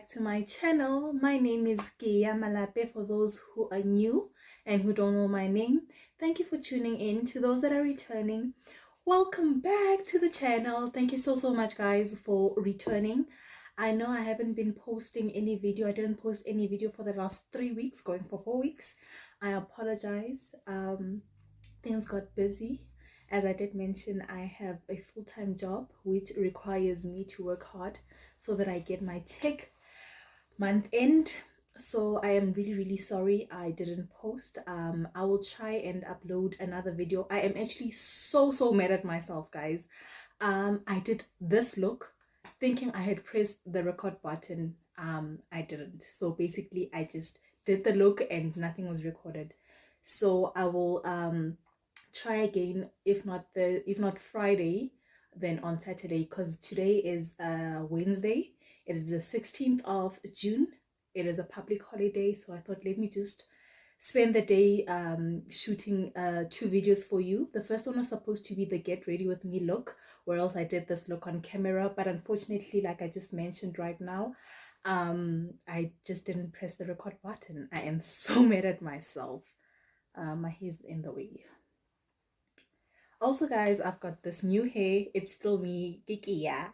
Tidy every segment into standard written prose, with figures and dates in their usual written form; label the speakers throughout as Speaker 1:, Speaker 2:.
Speaker 1: to my channel. My name is Kea Malape for those who are new and who don't know my name. Thank you for tuning in. To those that are returning, welcome back to the channel. Thank you so much guys for returning. I know I haven't been posting any video. I didn't post any video for the last 3 weeks, going for 4 weeks. I apologize. Things got busy. As I did mention, I have a full-time job which requires me to work hard so that I get my check month end. So I am really sorry I didn't post. I will try and upload another video. I am actually so mad at myself, guys. I did this look thinking I had pressed the record button. I didn't. So basically I just did the look and nothing was recorded. So I will try again, if not Friday, then on Saturday, because today is Wednesday. It is the 16th of June. It is a public holiday, so I thought let me just spend the day shooting 2 videos for you. The first one was supposed to be the get ready with me look, where else I did this look on camera, but unfortunately, like I just mentioned right now, I just didn't press the record button. I am so mad at myself. My hair's in the way. Also guys, I've got this new hair. It's still me, Kiki, yeah.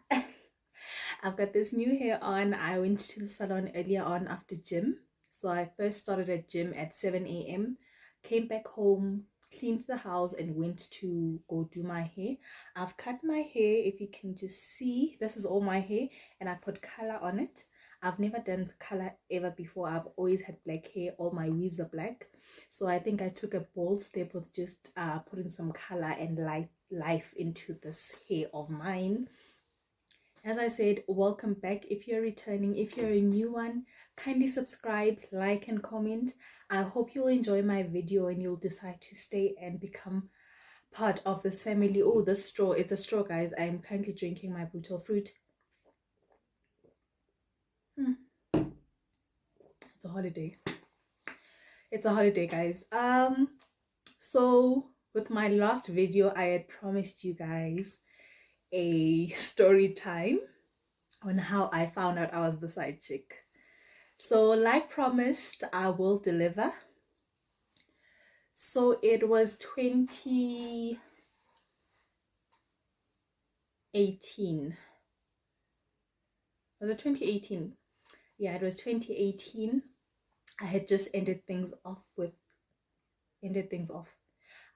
Speaker 1: I've got this new hair on. I went to the salon earlier on after gym. So I first started at gym at 7 a.m. Came back home, cleaned the house and went to go do my hair. I've cut my hair, if you can just see. This is all my hair and I put color on it. I've never done color ever before. I've always had black hair. All my weaves are black. So I think I took a bold step with just putting some color and life into this hair of mine. As I said, welcome back. If you're returning, if you're a new one, kindly subscribe, like and comment. I hope you'll enjoy my video and you'll decide to stay and become part of this family. Oh, this straw, it's a straw guys. I am currently drinking my brutal fruit. It's a holiday. It's a holiday guys. So with my last video I had promised you guys a story time on how I found out I was the side chick. So like promised, I will deliver. So it was 2018. Was it 2018? Yeah, it was 2018. I had just ended things off.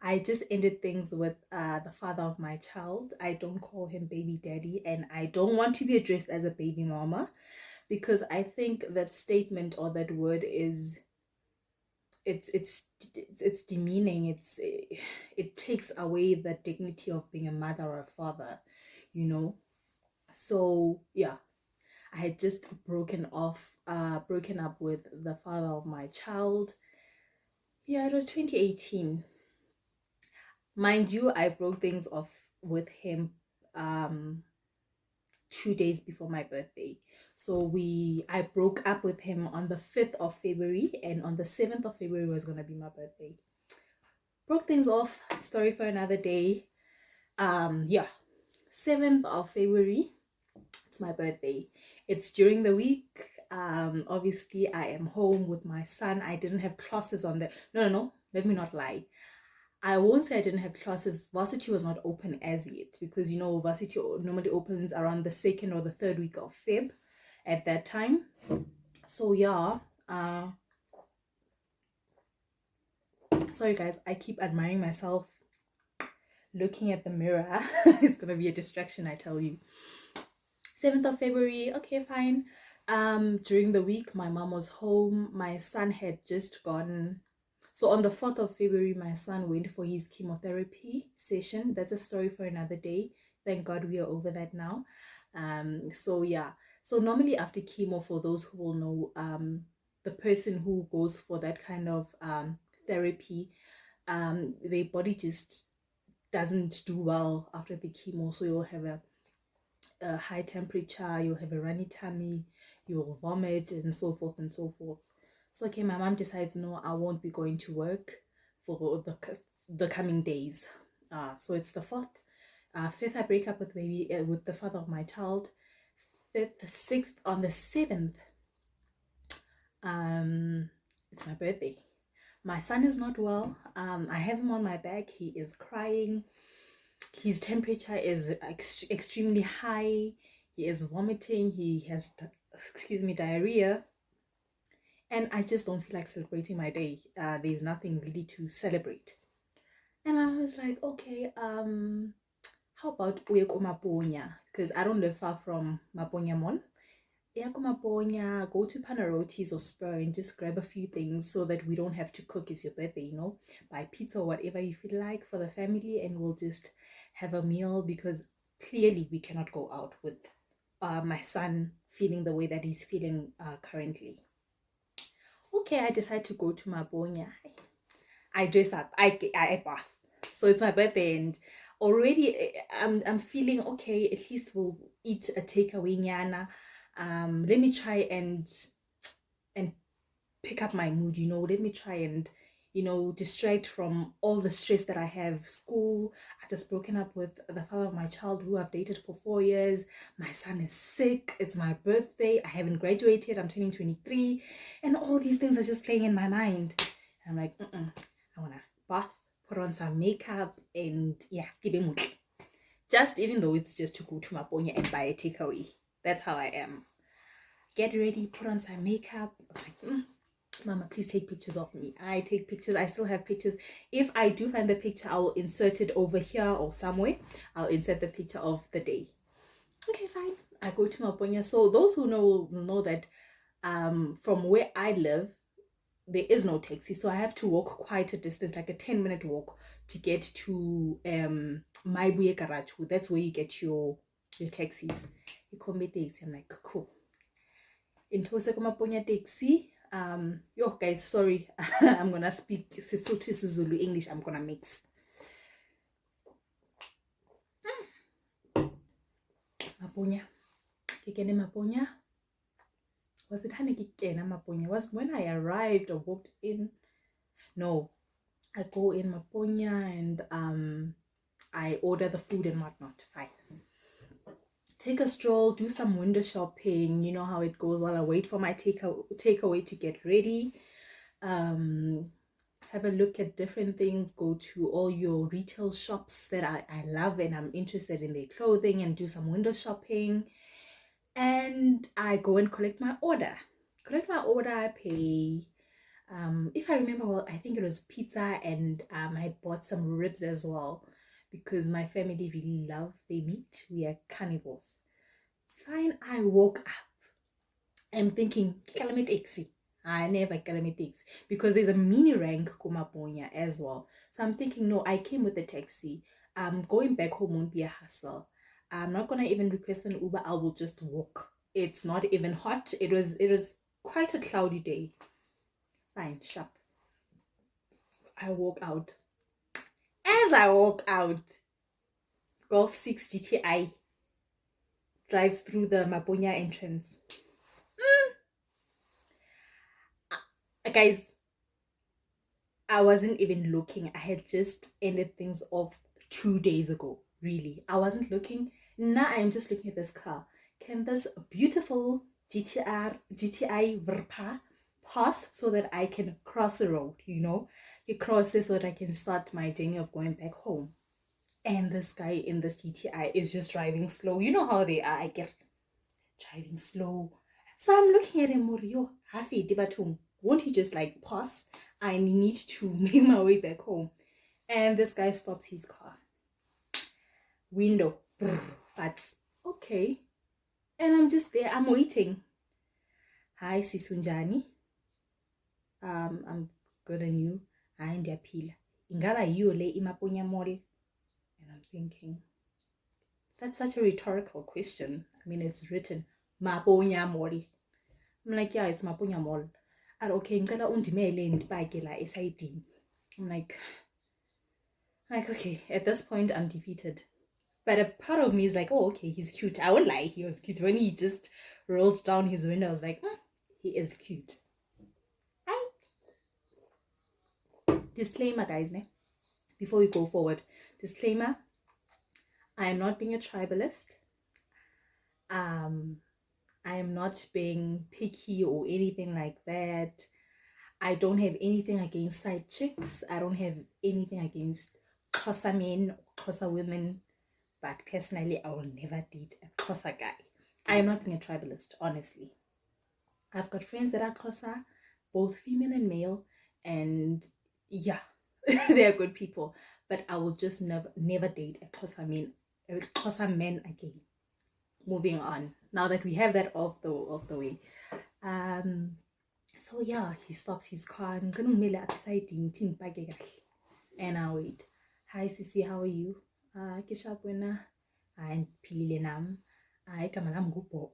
Speaker 1: I just ended things with the father of my child. I don't call him baby daddy and I don't want to be addressed as a baby mama, because I think that statement or that word is it's demeaning. It takes away the dignity of being a mother or a father, you know. So yeah, I had just broken up with the father of my child. Yeah, it was 2018. Mind you, I broke things off with him 2 days before my birthday. So I broke up with him on the 5th of February and on the 7th of February was gonna be my birthday. Broke things off, story for another day. Yeah, 7th of February, it's my birthday. It's during the week. Obviously I am home with my son. I didn't have classes on the no, let me not lie. I won't say I didn't have classes. Varsity was not open as yet, because you know varsity normally opens around the 2nd or the 3rd week of Feb at that time. So yeah, sorry guys, I keep admiring myself looking at the mirror. It's gonna be a distraction, I tell you. 7th of February, okay, fine. During the week my mom was home. My son had just gone. So on the 4th of February, my son went for his chemotherapy session. That's a story for another day. Thank God we are over that now. So yeah. So normally after chemo, for those who will know, the person who goes for that kind of therapy, their body just doesn't do well after the chemo. So you'll have a high temperature, you'll have a runny tummy, you'll vomit and so forth and so forth. So okay, my mom decides, no, I won't be going to work for the coming days. So it's the 4th. 5th, I break up with the father of my child. 5th, 6th, on the 7th, It's my birthday. My son is not well. I have him on my back. He is crying. His temperature is extremely high. He is vomiting. He has, diarrhea. And I just don't feel like celebrating my day. There's nothing really to celebrate. And I was like, okay, how about uye Maponya? Because I don't live far from Maponya Mall. Maponya, go to Panarotis or Spur and just grab a few things so that we don't have to cook. It's your birthday, you know. Buy pizza or whatever you feel like for the family, and we'll just have a meal, because clearly we cannot go out with my son feeling the way that he's feeling currently. Okay, I decide to go to Maponya. I dress up. I bath. So it's my birthday, and already I'm feeling okay. At least we'll eat a takeaway nyana. Let me try and pick up my mood. Let me try and distract from all the stress that I have. School. I just broken up with the father of my child, who I've dated for 4 years. My son is sick. It's my birthday. I haven't graduated. I'm turning 23, and all these things are just playing in my mind. I'm like, I wanna bath, put on some makeup, and give him just, even though it's just to go to Maponya and buy a takeaway. That's how I am. Get ready, put on some makeup. I'm like, Mama, please take pictures of me. I take pictures. I still have pictures. If I do find the picture, I'll insert it over here or somewhere. I'll insert the picture of the day. Okay, fine. I go to Maponya. So those who know will know that from where I live, there is no taxi, so I have to walk quite a distance, like a 10-minute walk, to get to my Buye garage. That's where you get your taxis. You call me taxi. I'm like, cool. Into Maponya taxi. Yo guys, sorry. I'm gonna speak Sesotho, Zulu, English. I'm gonna mix. Maponya. Kekene Maponya. Was it Maponya? Was when I arrived or walked in? No, I go in Maponya and I order the food and whatnot. Fine. Take a stroll, do some window shopping. You know how it goes while I wait for my takeaway to get ready. Have a look at different things. Go to all your retail shops that I love and I'm interested in their clothing, and do some window shopping. And I go and collect my order. I pay. If I remember well, I think it was pizza, and I bought some ribs as well, because my family really love their meat. We are carnivores. Fine, I woke up. I'm thinking, I never taxi, because there's a mini rank Kumaponya as well. So I'm thinking, no, I came with the taxi. Going back home won't be a hassle. I'm not gonna even request an Uber. I will just walk. It's not even hot. It was quite a cloudy day. Fine, sharp. I walk out. As I walk out, Golf 6 GTI drives through the Maponya entrance. Guys, I wasn't even looking. I had just ended things off 2 days ago. Really, I wasn't looking. Now I am just looking at this car. Can this beautiful GTI Verpa pass so that I can cross the road? You cross this so that I can start my journey of going back home. And this guy in this GTI is just driving slow. You know how they are. I get driving slow. So I'm looking at him, Morio, Hafi Dibatum. Won't he just like pass? I need to make my way back home. And this guy stops his car. Window. But okay. And I'm just there. I'm waiting. Hi, Sisunjani. I'm good and you. Hi, Ndiapila. Ingaba yiyo le iMaponya Mall? And I'm thinking, that's such a rhetorical question. I mean, it's written Maponya Mall. I'm like, yeah, it's Maponya Mall. And okay, ngicela undimele ndibake la esayidini. I'm like, okay, at this point I'm defeated. But a part of me is like, oh, okay, he's cute. I won't lie, he was cute. When he just rolled down his window, I was like, he is cute. Hi. Disclaimer, guys, before we go forward. Disclaimer, I am not being a tribalist. I am not being picky or anything like that. I don't have anything against side chicks. I don't have anything against Xhosa men or Xhosa women. But personally, I will never date a Xhosa guy. I am not being a tribalist, honestly. I've got friends that are Xhosa, both female and male, and yeah, they are good people. But I will just never date a Xhosa man again. Moving on. Now that we have that off the way. Um so yeah, he stops his car. I'm gonna mail and I wait. Hi Sisi, how are you? Kisha buena. And pilile nam. Kama lam gupo.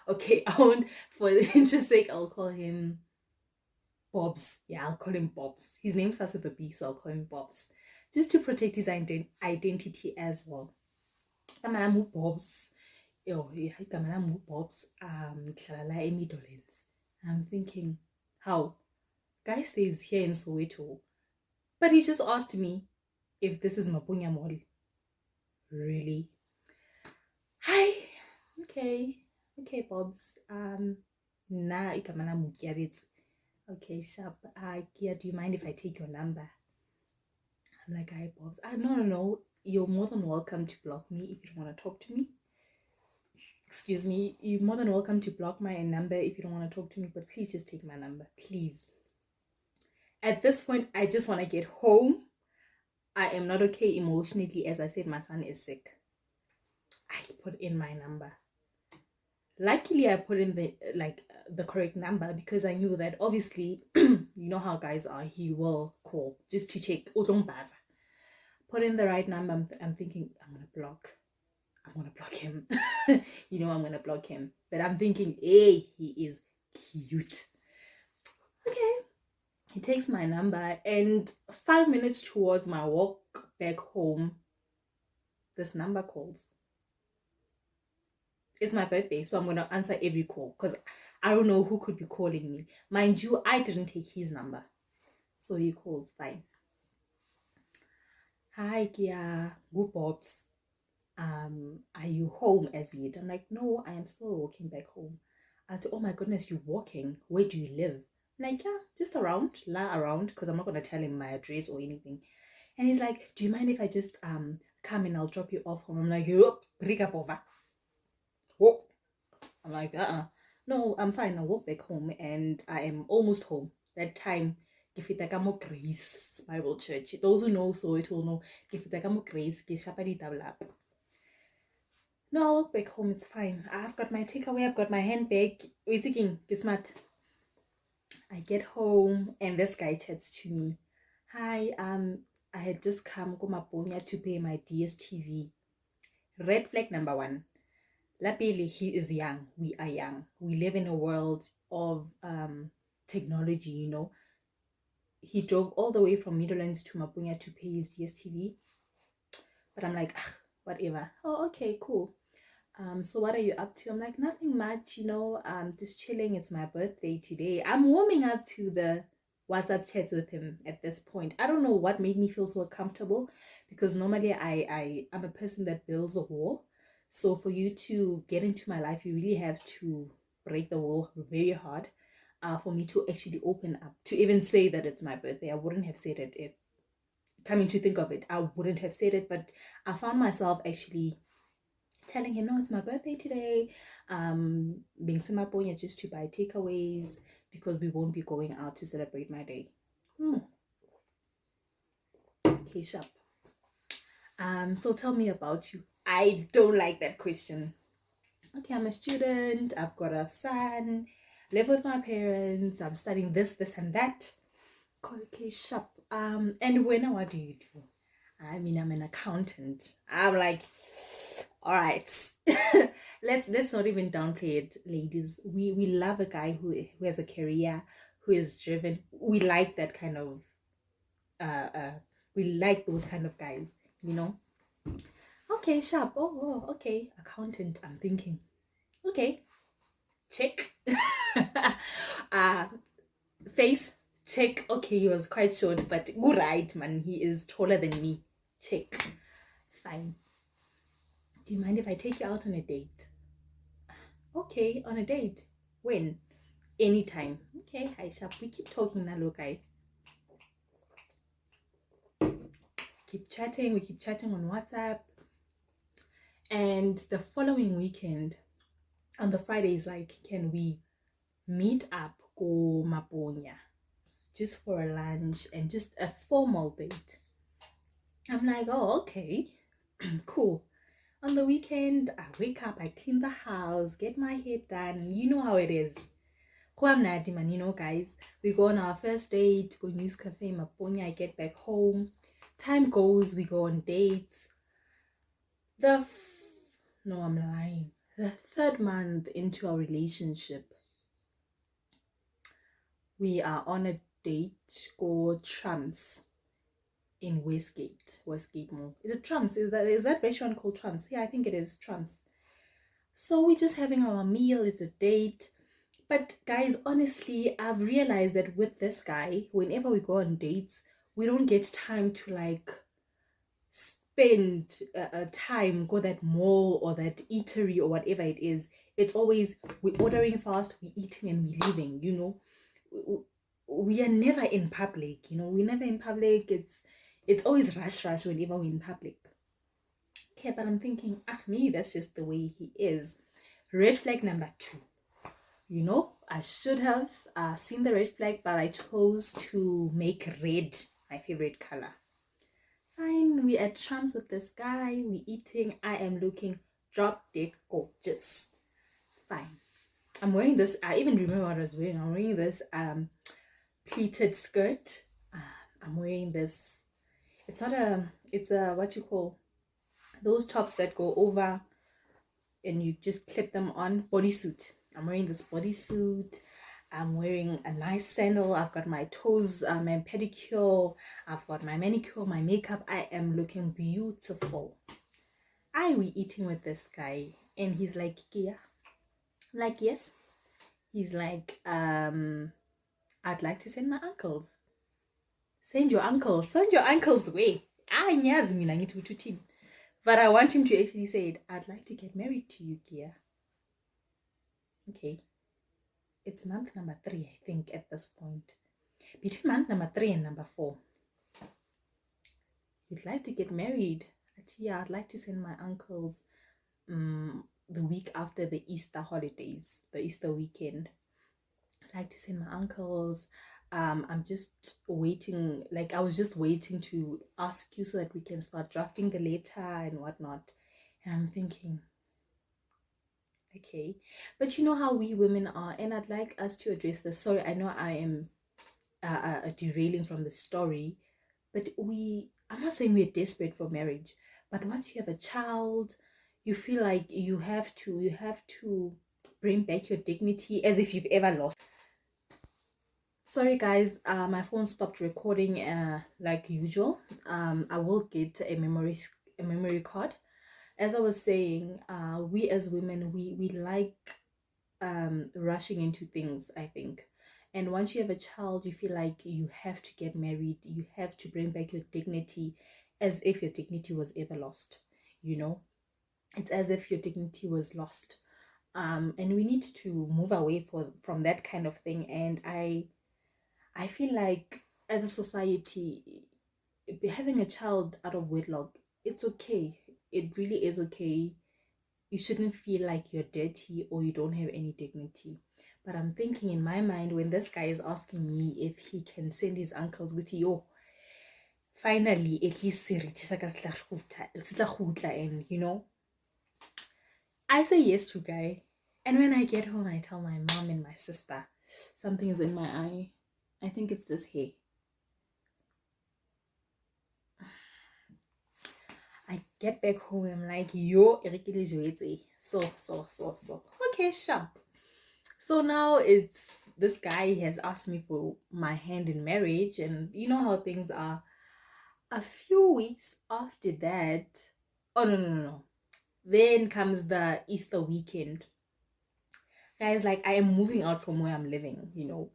Speaker 1: Okay, I won't, for the interest sake, I'll call him Bobs. Yeah, I'll call him Bobs. His name starts with a B, so I'll call him Bobs. Just to protect his identity as well. Kama lam Bobs. Yo, igama lami Bobs, ngihlala la eMidlands. I'm thinking, how? Guy stays here in Soweto. But he just asked me if this is Mapunya Mall. Really? Hi. Okay. Okay, Bobs. Na igama lami Ukyabethu. Okay, sharp. Kia, do you mind if I take your number? I'm like, hi, Bobs. No. You're more than welcome to block me if you don't want to talk to me. Excuse me, you're more than welcome to block my number if you don't want to talk to me, but please just take my number, please. At this point, I just want to get home. I am not okay emotionally. As I said, my son is sick. I put in my number. Luckily, I put in the correct number because I knew that obviously, you know how guys are, he will call just to check. Put in the right number. I'm thinking, I'm going to block him. You know, I'm going to block him. But I'm thinking, hey, he is cute. Okay. He takes my number, and 5 minutes towards my walk back home, this number calls. It's my birthday, so I'm going to answer every call because I don't know who could be calling me. Mind you, I didn't take his number. So he calls, fine. Hi, Kea, good Bobs. Are you home as yet? I'm like, no, I am still walking back home. Oh my goodness, you're walking. Where do you live? I'm like, yeah, just around, because I'm not gonna tell him my address or anything. And he's like, do you mind if I just come and I'll drop you off home? I'm like, oh. I'm like, no, I'm fine. I'll walk back home, and I am almost home. That time, Gifitagamo Grace Bible Church. Those who know, so it will know. Gifitagamo Grace, Gishapadi Tablap. No, I'll walk back home. It's fine. I've got my takeaway. I've got my handbag. We're taking smart. I get home and this guy chats to me. Hi, I had just come to Maponya to pay my DSTV. Red flag number 1. Lapili, he is young. We are young. We live in a world of technology, you know. He drove all the way from Midlands to Maponya to pay his DSTV. But I'm like, whatever. Oh, okay, cool. So what are you up to? I'm like, nothing much, you know, just chilling. It's my birthday today. I'm warming up to the WhatsApp chats with him at this point. I don't know what made me feel so comfortable because normally I'm a person that builds a wall. So for you to get into my life, you really have to break the wall very hard for me to actually open up, to even say that it's my birthday. I wouldn't have said it if, coming to think of it, I wouldn't have said it, but I found myself actually telling him, no, it's my birthday today. Being Simaponya just to buy takeaways because we won't be going out to celebrate my day. Okay, sharp. So tell me about you. I don't like that question. Okay, I'm a student. I've got a son. Live with my parents. I'm studying this, and that. Okay, sharp. And what do you do? I mean, I'm an accountant. I'm like, all right. let's not even downplay it, ladies. We love a guy who has a career, who is driven. We like that kind of we like those kind of guys, you know. Okay, sharp. Oh, okay. Accountant, I'm thinking. Okay. Check. Face, check. Okay, he was quite short, but good, right, man. He is taller than me. Check. Fine. Do you mind if I take you out on a date? Okay, on a date. When? Anytime. Okay, hi sharp. We keep talking now, look, I keep chatting. We keep chatting on WhatsApp. And the following weekend, on the Friday, is like, can we meet up go Maponya just for a lunch and just a formal date? I'm like, oh, okay, cool. On the weekend, I wake up, I clean the house, get my hair done. You know how it is. Man, you know, guys. We go on our first date, go News Cafe, Maponya. I get back home. Time goes, we go on dates. No, I'm lying. The third month into our relationship, we are on a date called Trumps in Westgate Mall. Is it Trumps? Is that restaurant called Trumps? Yeah, I think it is Trumps. So we're just having our meal. It's a date. But guys, honestly, I've realized that with this guy, whenever we go on dates, we don't get time to like spend time, go that mall or that eatery or whatever it is. It's always we're ordering fast, we're eating and we're leaving, you know. We are never in public, you know. We're never in public. It's always rush whenever we're in public. Okay, but I'm thinking, maybe that's just the way he is. Red flag number 2. You know, I should have seen the red flag, but I chose to make red my favorite color. Fine, we at Trumps with this guy, we eating, I am looking drop dead gorgeous. Fine. I'm wearing this, I even remember what I was wearing. I'm wearing this pleated skirt. I'm wearing this, it's a what you call those tops that go over and you just clip them on, bodysuit. I'm wearing this bodysuit. I'm wearing a nice sandal. I've got my toes, my pedicure. I've got my manicure, my makeup. I am looking beautiful. We eating with this guy, and he's like, Kea. I'm like, yes. He's like, I'd like to send my uncles. Send your uncles away. Nyazi mina ngithi uthini. But I want him to actually say it. I'd like to get married to you, Kea. Okay. It's month number 3, I think, at this point. Between month number 3 and number 4. You'd like to get married. Yeah, I'd like to send my uncles the week after the Easter holidays, the Easter weekend. I'd like to send my uncles. I'm just waiting, like I was just waiting to ask you so that we can start drafting the letter and whatnot. And I'm thinking, okay, but you know how we women are, and I'd like us to address this. Sorry, I know I am derailing from the story, but I'm not saying we're desperate for marriage, but once you have a child, you feel like you have to bring back your dignity as if you've ever lost. Sorry guys, my phone stopped recording like usual. I will get a memory card. As I was saying, we as women, we like rushing into things, I think. And once you have a child, you feel like you have to get married, you have to bring back your dignity, as if your dignity was ever lost, you know. It's as if your dignity was lost. And we need to move away from that kind of thing. And I feel like as a society, having a child out of wedlock, it's okay. It really is okay. You shouldn't feel like you're dirty or you don't have any dignity. But I'm thinking in my mind, when this guy is asking me if he can send his uncles with yo, finally at least and you know, I say yes to guy. And when I get home, I tell my mom and my sister something is in my eye. I think it's this hair. I get back home, I'm like, yo, so. Okay, sharp. So now it's this guy has asked me for my hand in marriage, and you know how things are. A few weeks after that, oh no. Then comes the Easter weekend. Guys, like I am moving out from where I'm living, you know.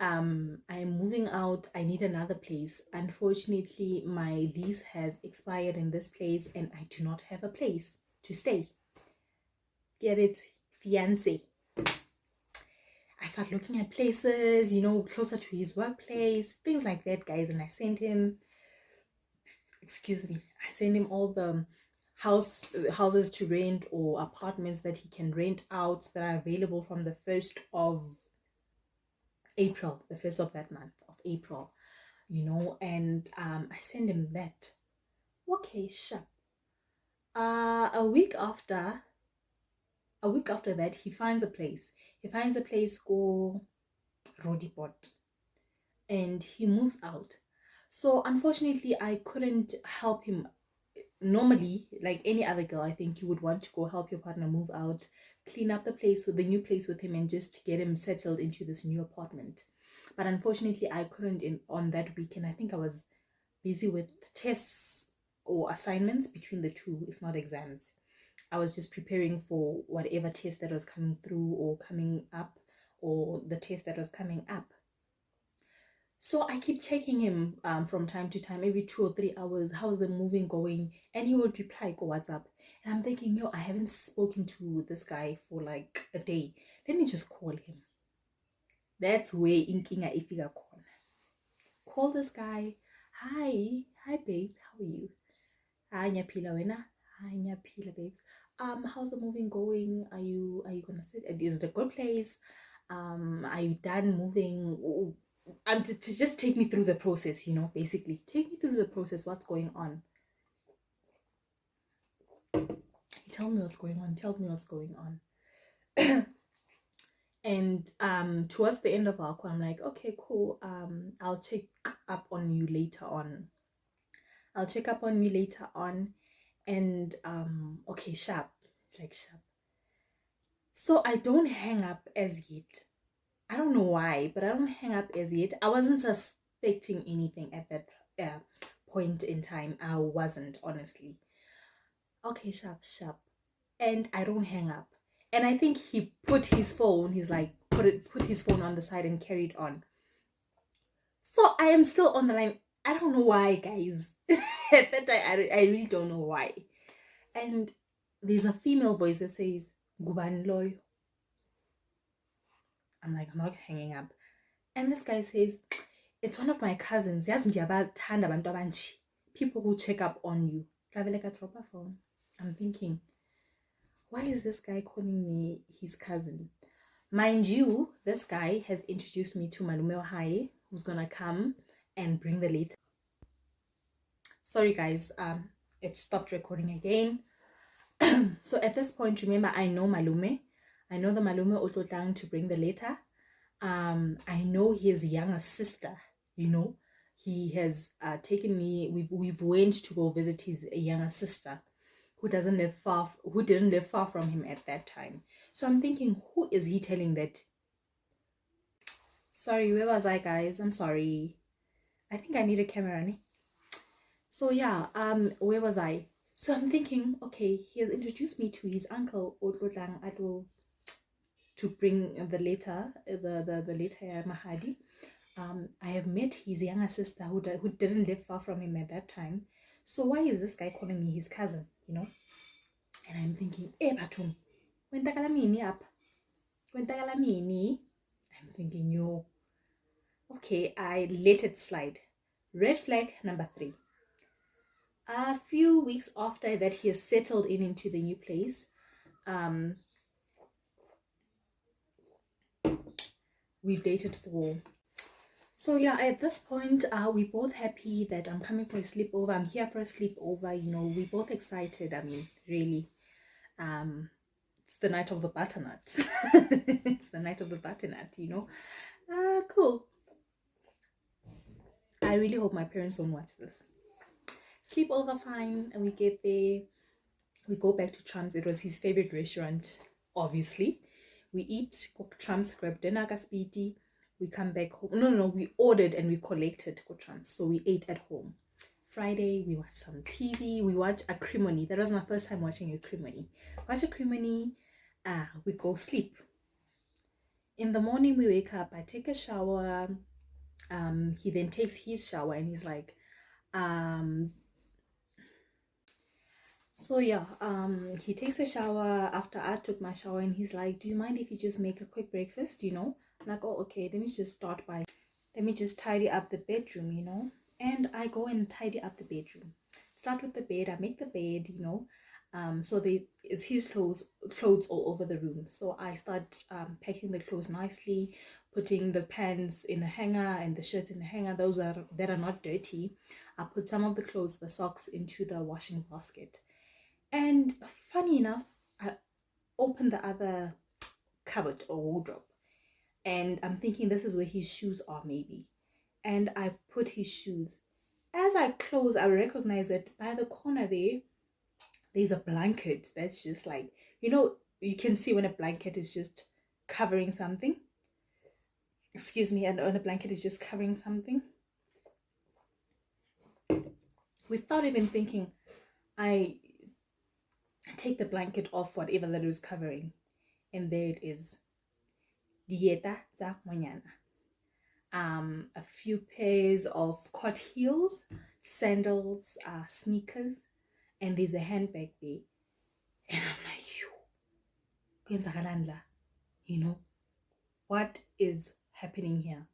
Speaker 1: I am moving out. I need another place. Unfortunately, my lease has expired in this place and I do not have a place to stay. Get it? fiance. I start looking at places, you know, closer to his workplace, things like that, guys. And I sent him, I sent him all the houses to rent or apartments that he can rent out that are available from the 1st of April, the 1st of that month of April, you know, and I send him that. Okay, sure. A week after that, he finds a place. He finds a place called Rodipot, and he moves out. So unfortunately, I couldn't help him. Normally, like any other girl, I think you would want to go help your partner move out, clean up the place with the new place with him, and just get him settled into this new apartment. But unfortunately, I couldn't on that weekend. I think I was busy with tests or assignments between the two, if not exams. I was just preparing for whatever test that was coming through or coming up, or the test that was coming up. So I keep checking him from time to time, every 2 or 3 hours. How's the moving going? And he would reply, "Go WhatsApp." And I'm thinking, yo, I haven't spoken to this guy for like a day. Let me just call him. That's where inkinga ifika khona. Call this guy. Hi babe, how are you? Hi nyaphila wena. Hi nyaphila babes. How's the moving going? Are you gonna sit? Is it a good place? Are you done moving? To just take me through the process, you know, basically take me through the process. What's going on? He tells me what's going on. And towards the end of our call, I'm like, okay, cool. I'll check up on you later on. And okay, sharp. It's like sharp. So I don't hang up as yet. I don't know why, but I don't hang up as yet. I wasn't suspecting anything at that point in time. I wasn't, honestly. Okay, sharp. And I don't hang up. And I think he put his phone, he's like, put his phone on the side and carried on. So I am still on the line. I don't know why, guys. At that time, I really don't know why. And there's a female voice that says, "Gubani loyo." I'm like, I'm not hanging up. And this guy says, "It's one of my cousins. People who check up on you." Phone. I'm thinking, why is this guy calling me his cousin? Mind you, this guy has introduced me to Malume Ohai, who's gonna come and bring the letter. Sorry guys, it stopped recording again. So at this point, remember, I know Malume. I know the Malume Otlotlang to bring the letter. I know his younger sister, you know. He has taken me, we've went to go visit his younger sister who didn't live far from him at that time. So I'm thinking, who is he telling that? Sorry, where was I, guys? I'm sorry. I think I need a camera. Ne? So yeah, where was I? So I'm thinking, okay, he has introduced me to his uncle Otlotlang Atlo to bring the letter, the letter Mahadi. I have met his younger sister who didn't live far from him at that time. So why is this guy calling me his cousin, you know? And I'm thinking, bathum, kwentakala mini up. Kwentakala mini. I'm thinking, yo. Okay, I let it slide. Red flag number 3. A few weeks after that, he has settled into the new place. We've dated for... So yeah, at this point, we're both happy that I'm coming for a sleepover. I'm here for a sleepover. You know, we're both excited. I mean, really. It's the night of the butternut. It's the night of the butternut, you know. Cool. I really hope my parents don't watch this. Sleepover, fine. And we get there. We go back to Trump's. It was his favorite restaurant, obviously. We eat, cook Trump's, grab dinner, gaspiti. We come back home. No, we ordered and we collected Trump's. So we ate at home. Friday, we watched some TV. We watched a Crimony. That was my first time watching a Crimony. Watch a Crimony. We go sleep. In the morning, we wake up. I take a shower. He then takes his shower and he's like, So yeah, he takes a shower after I took my shower, and he's like, "Do you mind if you just make a quick breakfast?" I'm like, "Oh, okay. Let me just tidy up the bedroom, And I go and tidy up the bedroom. Start with the bed. I make the bed. So it's his clothes all over the room. So I start packing the clothes nicely, putting the pants in a hanger and the shirts in a hanger. Those that are not dirty. I put some of the clothes, the socks, into the washing basket. And funny enough, I opened the other cupboard or wardrobe, and I'm thinking this is where his shoes are, maybe. And I put his shoes. As I close, I recognize that by the corner there's a blanket that's just like, you can see when a blanket is just covering something. Excuse me, and when a blanket is just covering something. Without even thinking, I take the blanket off whatever that is covering, and there it is. Dieta za monyana. A few pairs of court heels, sandals, sneakers, and there's a handbag there. And I'm like, what is happening here?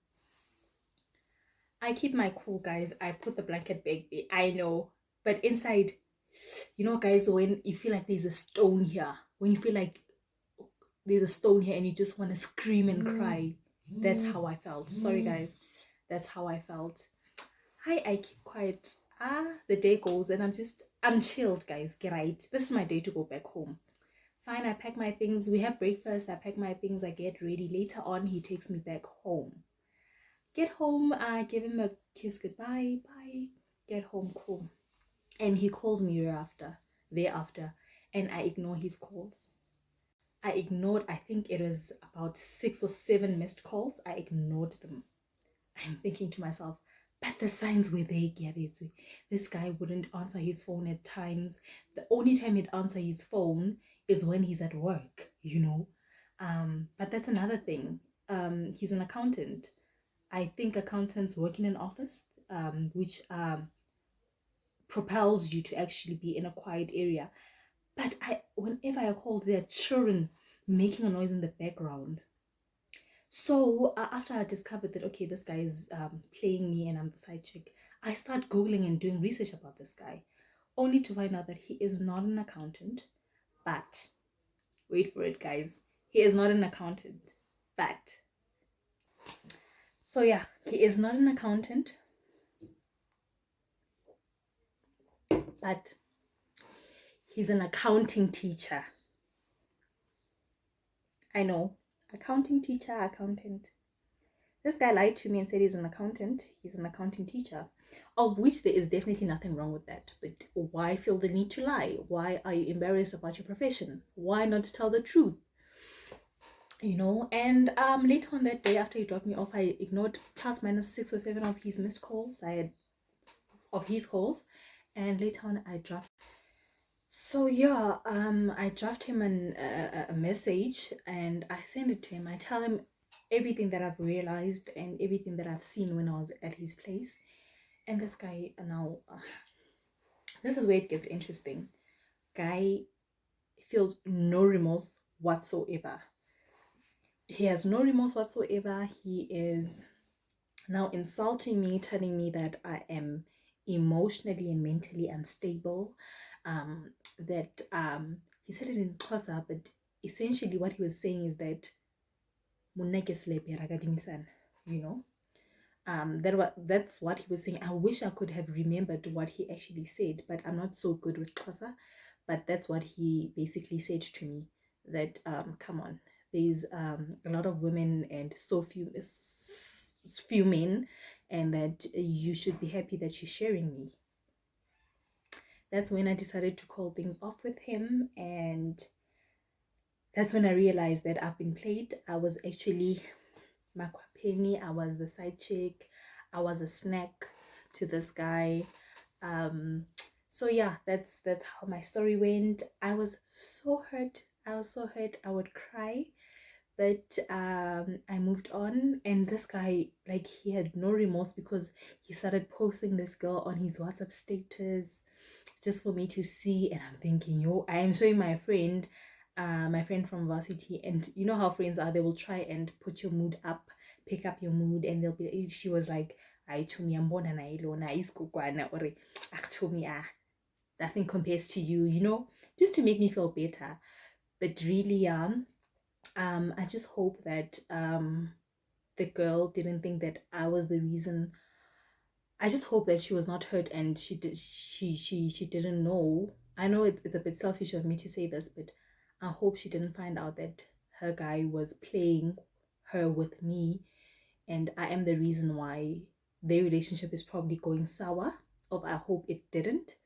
Speaker 1: I keep my cool, guys. I put the blanket bag there. I know, but inside, guys, when you feel like there's a stone here, when you feel like there's a stone here and you just want to scream and cry, that's how I felt. Sorry, guys. That's how I felt. I keep quiet. The day goes and I'm chilled, guys. Get right. This is my day to go back home. Fine, I pack my things. We have breakfast. I pack my things. I get ready. Later on, he takes me back home. Get home. I give him a kiss goodbye. Bye. Get home. Cool. And he calls me thereafter, and I ignore his calls. I ignored, I think it was about 6 or 7 missed calls. I ignored them. I'm thinking to myself, but the signs were there, Gabby. This guy wouldn't answer his phone at times. The only time he'd answer his phone is when he's at work. But that's another thing. He's an accountant. I think accountants work in an office, which propels you to actually be in a quiet area. But whenever I call, there are children making a noise in the background. So after I discovered that, okay, this guy is playing me and I'm the side chick, I start Googling and doing research about this guy, only to find out that he is not an accountant. But wait for it, guys, he is not an accountant. But so yeah, he is not an accountant, but he's an accounting teacher. I know, accounting teacher, accountant. This guy lied to me and said he's an accountant. He's an accounting teacher, of which there is definitely nothing wrong with that. But why feel the need to lie? Why are you embarrassed about your profession? Why not tell the truth? And later on that day, after he dropped me off, I ignored plus minus 6 or 7 of his missed calls. Of his calls, and later on I dropped. So yeah, I draft him a message and I send it to him. I tell him everything that I've realized and everything that I've seen when I was at his place. And this guy now, this is where it gets interesting. Guy feels no remorse whatsoever. He has no remorse whatsoever. He is now insulting me, telling me that I am emotionally and mentally unstable. That he said it in Xhosa, but essentially what he was saying is that you know. That's what he was saying. I wish I could have remembered what he actually said, but I'm not so good with Xhosa. But that's what he basically said to me. That come on, there's a lot of women and so few men, and that you should be happy that you're sharing me. That's when I decided to call things off with him, and that's when I realized that I've been played. I was actually Makwapeni, I was the side chick, I was a snack to this guy. So yeah, that's how my story went. I was so hurt. I would cry, but I moved on. And this guy, like, he had no remorse because he started posting this girl on his WhatsApp status. just for me to see. And I'm thinking, yo, I am showing my friend from varsity, and you know how friends are, they will try and put your mood up, pick up your mood, and she was like, I chumi ambona na ilona iskukwana or actually nothing compares to you, you know, just to make me feel better. But really, I just hope that the girl didn't think that I was the reason. I just hope that she was not hurt and she didn't know. I know it's a bit selfish of me to say this, but I hope she didn't find out that her guy was playing her with me, and I am the reason why their relationship is probably going sour. Of I hope it didn't.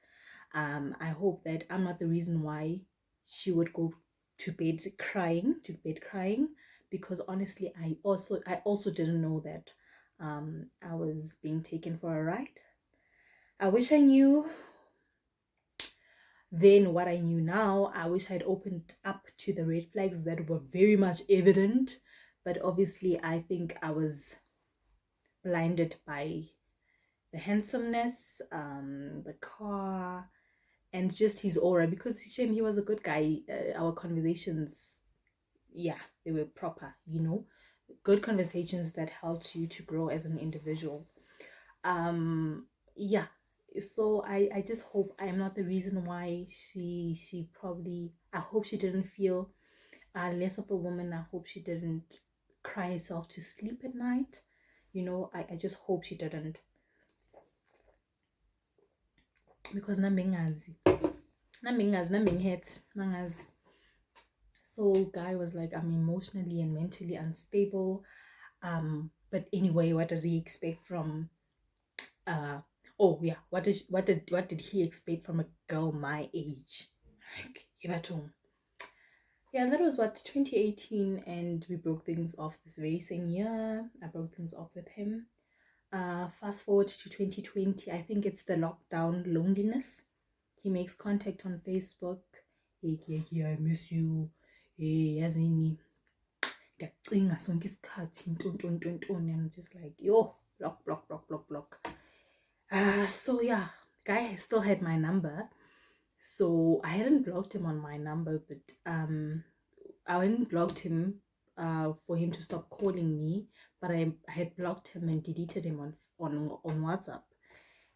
Speaker 1: I hope that I'm not the reason why she would go to bed crying, because honestly, I also didn't know that I was being taken for a ride. I wish I knew then what I knew now. I wish I'd opened up to the red flags that were very much evident, but obviously, I think I was blinded by the handsomeness, the car, and just his aura, because shame, he was a good guy. Our conversations, yeah, they were proper, you know, good conversations that helped you to grow as an individual. Yeah, so I just hope I am not the reason why she probably, I hope she didn't feel less of a woman. I hope she didn't cry herself to sleep at night, you know. I just hope she didn't, because nambingazi mangazi. So guy was like, I'm emotionally and mentally unstable. But anyway, what does he expect from oh yeah, what did he expect from a girl my age? Like, yeah, that was what, 2018, and we broke things off this very same year. I broke things off with him. Fast forward to 2020, I think it's the lockdown loneliness. He makes contact on Facebook. Hey, I miss you. Hey, yazini, ndiyakucinga sonke isikhathi ntontontontoni. I'm just like, yo, block. So yeah, guy still had my number. So I hadn't blocked him on my number, but I hadn't blocked him for him to stop calling me, but I had blocked him and deleted him on WhatsApp.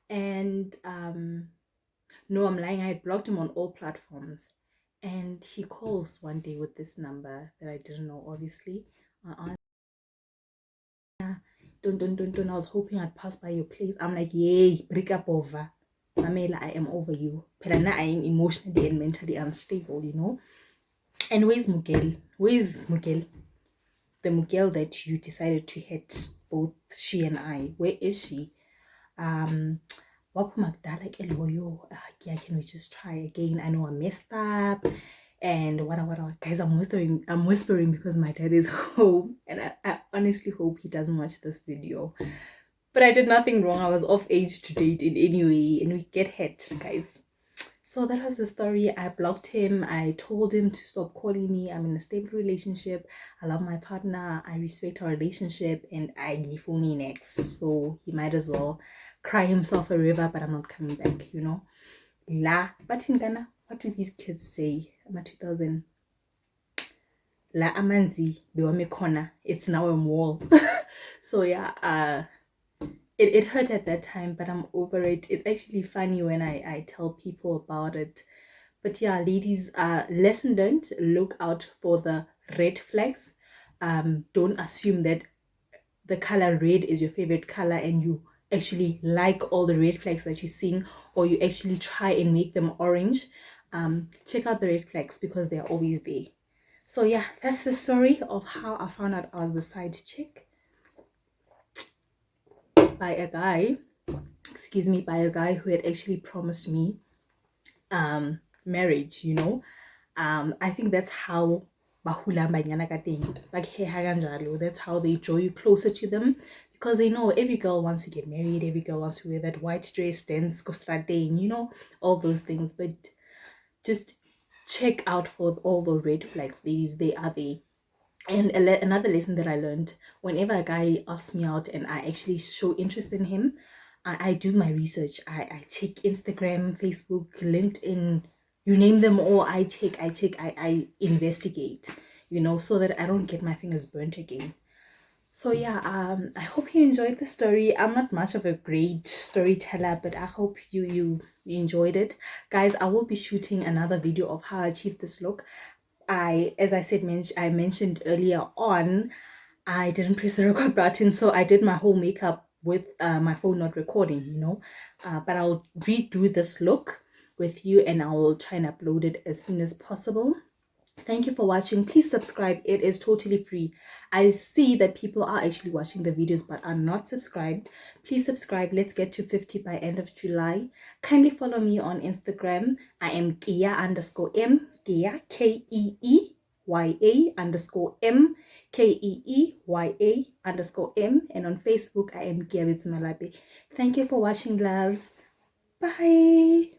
Speaker 1: And no, I'm lying, I had blocked him on all platforms. And he calls one day with this number that I didn't know, obviously. Don't. I was hoping I'd pass by your place. I'm like, yay, break up over. Mamela, I am over you. But now I am emotionally and mentally unstable, you know. And where's Miguel? Where's Miguel? The Miguel that you decided to hit, both she and I. Where is she? Waphuma kudala ke loyo. Yeah, can we just try again? I know I messed up. And what, guys, I'm whispering because my dad is home, and I honestly hope he doesn't watch this video. But I did nothing wrong. I was of age to date in any way, and we get hit, guys. So that was the story. I blocked him. I told him to stop calling me. I'm in a stable relationship. I love my partner. I respect our relationship, and I give only next. So he might as well cry himself a river, but I'm not coming back, you know. But in Ghana, what do these kids say? I'm 2000. La amanzi bewame corner. It's now a mall. So yeah, it hurt at that time, but I'm over it. It's actually funny when I tell people about it. But yeah, ladies, lesson learned, look out for the red flags. Don't assume that the color red is your favorite color and you actually like all the red flags that you're seeing, or you actually try and make them orange. Check out the red flags because they're always there. So yeah, that's the story of how I found out I was the side chick by a guy who had actually promised me marriage, you know. I think that's how bahula banyana ka teng, that's how they draw you closer to them, because they know every girl wants to get married, every girl wants to wear that white dress, dance, go stratein, you know, all those things. But just check out for all the red flags, ladies. They are there. And another lesson that I learned, whenever a guy asks me out and I actually show interest in him, I do my research. I check Instagram, Facebook, LinkedIn, you name them all. I I investigate, you know, so that I don't get my fingers burnt again. So yeah, I hope you enjoyed the story. I'm not much of a great storyteller, but I hope you enjoyed it. Guys, I will be shooting another video of how I achieved this look. As I said, I mentioned earlier on, I didn't press the record button, so I did my whole makeup with my phone not recording, you know. But I'll redo this look with you, and I will try and upload it as soon as possible. Thank you for watching. Please subscribe. It is totally free. I see that people are actually watching the videos but are not subscribed. Please subscribe. Let's get to 50 by end of July. Kindly follow me on Instagram. I am Kea_M. Kea, Keeya_M. Keeya_M. And on Facebook, I am Kea Malape. Thank you for watching, loves. Bye.